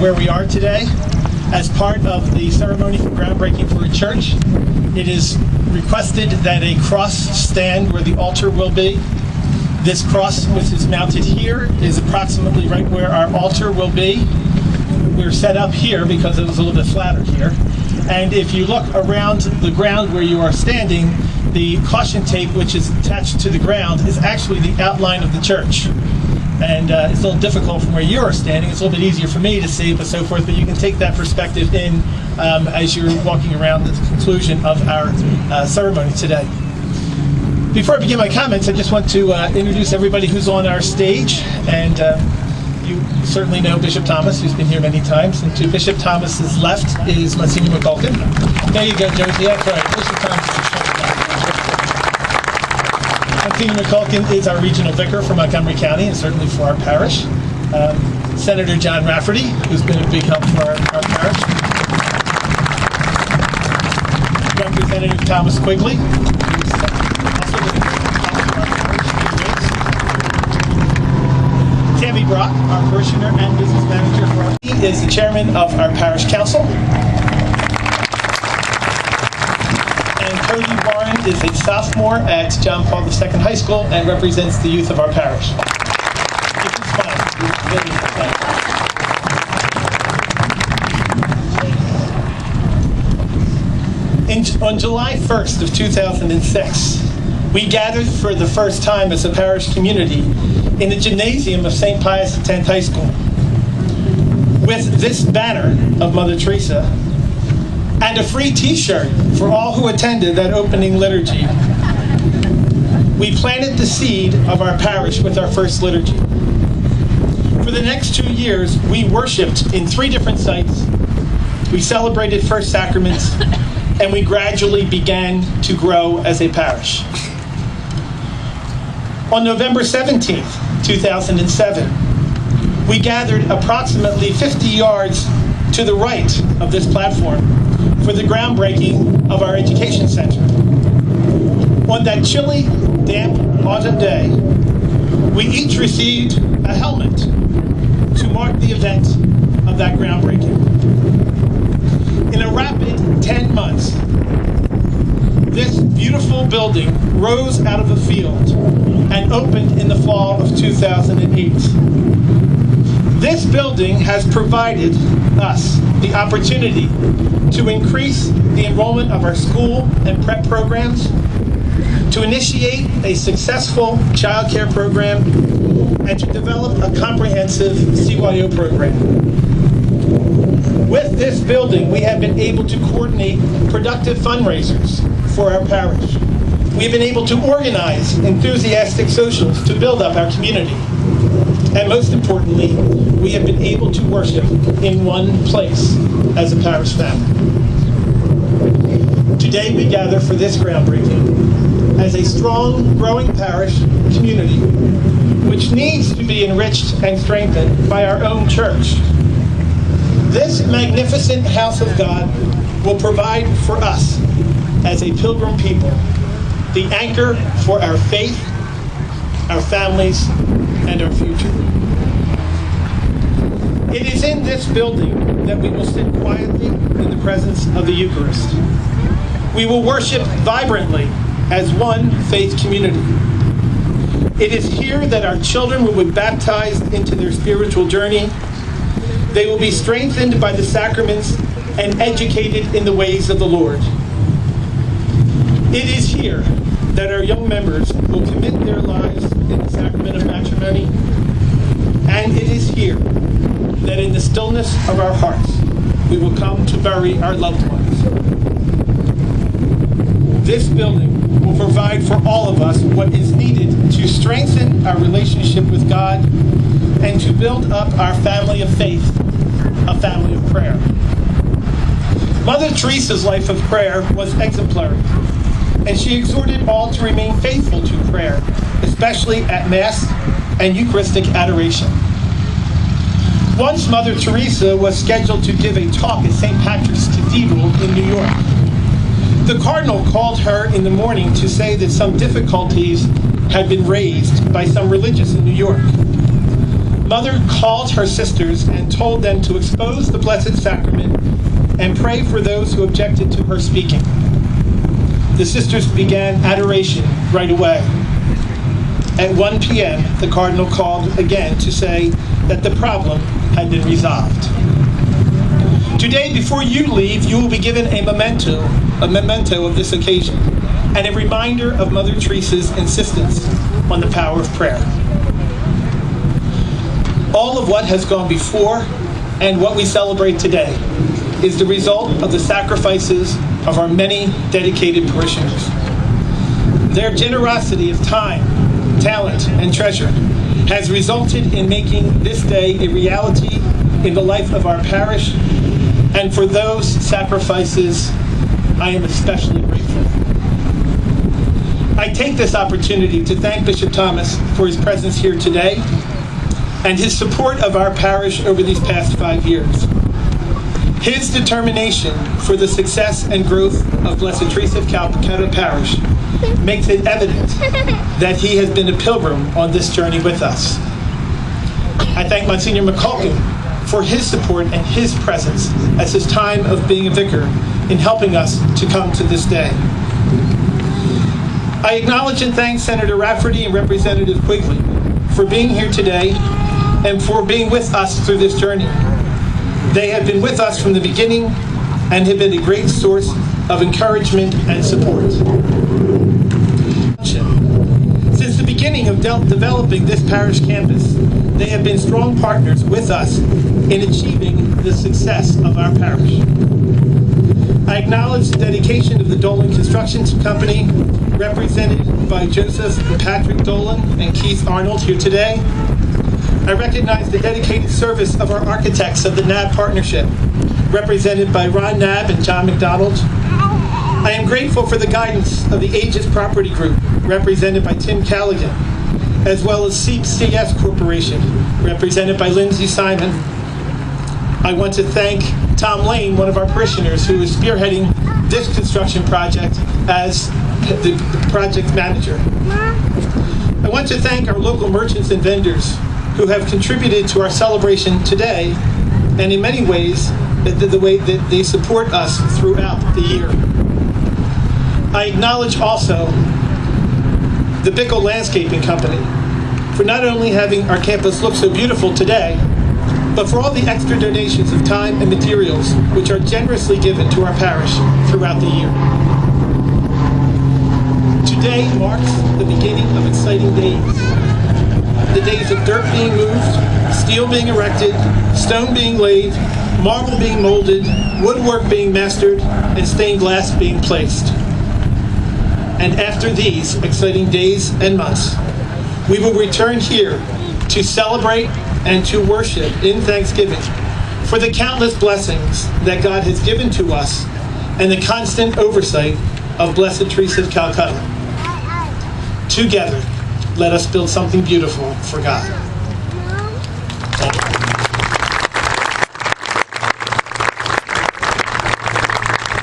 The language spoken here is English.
where we are today as part of the ceremony for groundbreaking for a church. It is requested that a cross stand where the altar will be. This cross, which is mounted here, is approximately right where our altar will be. We're set up here because it was a little bit flatter here. And if you look around the ground where you are standing, the caution tape, which is attached to the ground, is actually the outline of the church. And it's a little difficult from where you are standing. It's a little bit easier for me to see, but so forth. But you can take that perspective in as you're walking around the conclusion of our ceremony today. Before I begin my comments, I just want to introduce everybody who's on our stage. And you certainly know Bishop Thomas, who's been here many times. And to Bishop Thomas's left is Monsignor McCulkin. There you go, Josie. That's right. Bishop Thomas is Monsignor McCulkin is our regional vicar for Montgomery County and certainly for our parish. Senator John Rafferty, who's been a big help for our parish. Representative Thomas Quigley, who's also been a help for our parish. Tammy Brock, our parishioner and business manager for our team, is the chairman of our parish council. Cody Warren is a sophomore at John Paul II High School and represents the youth of our parish. Which is fun. On July 1st of 2006, we gathered for the first time as a parish community in the gymnasium of St. Pius X High School with this banner of Mother Teresa and a free t-shirt for all who attended that opening liturgy. We planted the seed of our parish with our first liturgy. For the next 2 years, we worshiped in 3 different sites. We celebrated first sacraments, and we gradually began to grow as a parish. On November 17th, 2007, we gathered approximately 50 yards to the right of this platform for the groundbreaking of our education center. On that chilly, damp autumn day, we each received a helmet to mark the event of that groundbreaking. In a rapid 10 months, this beautiful building rose out of a field and opened in the fall of 2008. This building has provided us the opportunity to increase the enrollment of our school and prep programs, to initiate a successful child care program, and to develop a comprehensive CYO program. With this building, we have been able to coordinate productive fundraisers for our parish. We've been able to organize enthusiastic socials to build up our community. And most importantly, we have been able to worship in one place as a parish family. Today we gather for this groundbreaking as a strong, growing parish community, which needs to be enriched and strengthened by our own church. This magnificent house of God will provide for us as a pilgrim people the anchor for our faith, our families, and our future. It is in this building that we will sit quietly in the presence of the Eucharist. We will worship vibrantly as one faith community. It is here that our children will be baptized into their spiritual journey. They will be strengthened by the sacraments and educated in the ways of the Lord. It is here that our young members will commit their lives in the sacrament of matrimony. And it is here that in the stillness of our hearts, we will come to bury our loved ones. This building will provide for all of us what is needed to strengthen our relationship with God and to build up our family of faith, a family of prayer. Mother Teresa's life of prayer was exemplary, and she exhorted all to remain faithful to prayer, especially at Mass and Eucharistic adoration. Once Mother Teresa was scheduled to give a talk at St. Patrick's Cathedral in New York. The Cardinal called her in the morning to say that some difficulties had been raised by some religious in New York. Mother called her sisters and told them to expose the Blessed Sacrament and pray for those who objected to her speaking. The sisters began adoration right away. At 1 p.m., the Cardinal called again to say that the problem had been resolved. Today, before you leave, you will be given a memento of this occasion, and a reminder of Mother Teresa's insistence on the power of prayer. All of what has gone before and what we celebrate today is the result of the sacrifices of our many dedicated parishioners. Their generosity of time, talent, and treasure has resulted in making this day a reality in the life of our parish, and for those sacrifices, I am especially grateful. I take this opportunity to thank Bishop Thomas for his presence here today and his support of our parish over these past 5 years. His determination for the success and growth of Blessed Teresa of Calcutta Parish makes it evident that he has been a pilgrim on this journey with us. I thank Monsignor McCulkin for his support and his presence as his time of being a vicar in helping us to come to this day. I acknowledge and thank Senator Rafferty and Representative Quigley for being here today and for being with us through this journey. They have been with us from the beginning and have been a great source of encouragement and support. Since the beginning of developing this parish campus, they have been strong partners with us in achieving the success of our parish. I acknowledge the dedication of the Dolan Construction Company, represented by Joseph and Patrick Dolan and Keith Arnold here today. I recognize the dedicated service of our architects of the NAB Partnership, represented by Ron Nab and John McDonald. I am grateful for the guidance of the Aegis Property Group, represented by Tim Callaghan, as well as CS Corporation, represented by Lindsay Simon. I want to thank Tom Lane, one of our parishioners, who is spearheading this construction project as the project manager. I want to thank our local merchants and vendors who have contributed to our celebration today, and in many ways, the way that they support us throughout the year. I acknowledge also the Bickle Landscaping Company for not only having our campus look so beautiful today, but for all the extra donations of time and materials which are generously given to our parish throughout the year. Today marks the beginning of exciting days. The days of dirt being moved, steel being erected, stone being laid, marble being molded, woodwork being mastered, and stained glass being placed. And after these exciting days and months, we will return here to celebrate and to worship in thanksgiving for the countless blessings that God has given to us and the constant oversight of Blessed Teresa of Calcutta. Together, let us build something beautiful for God.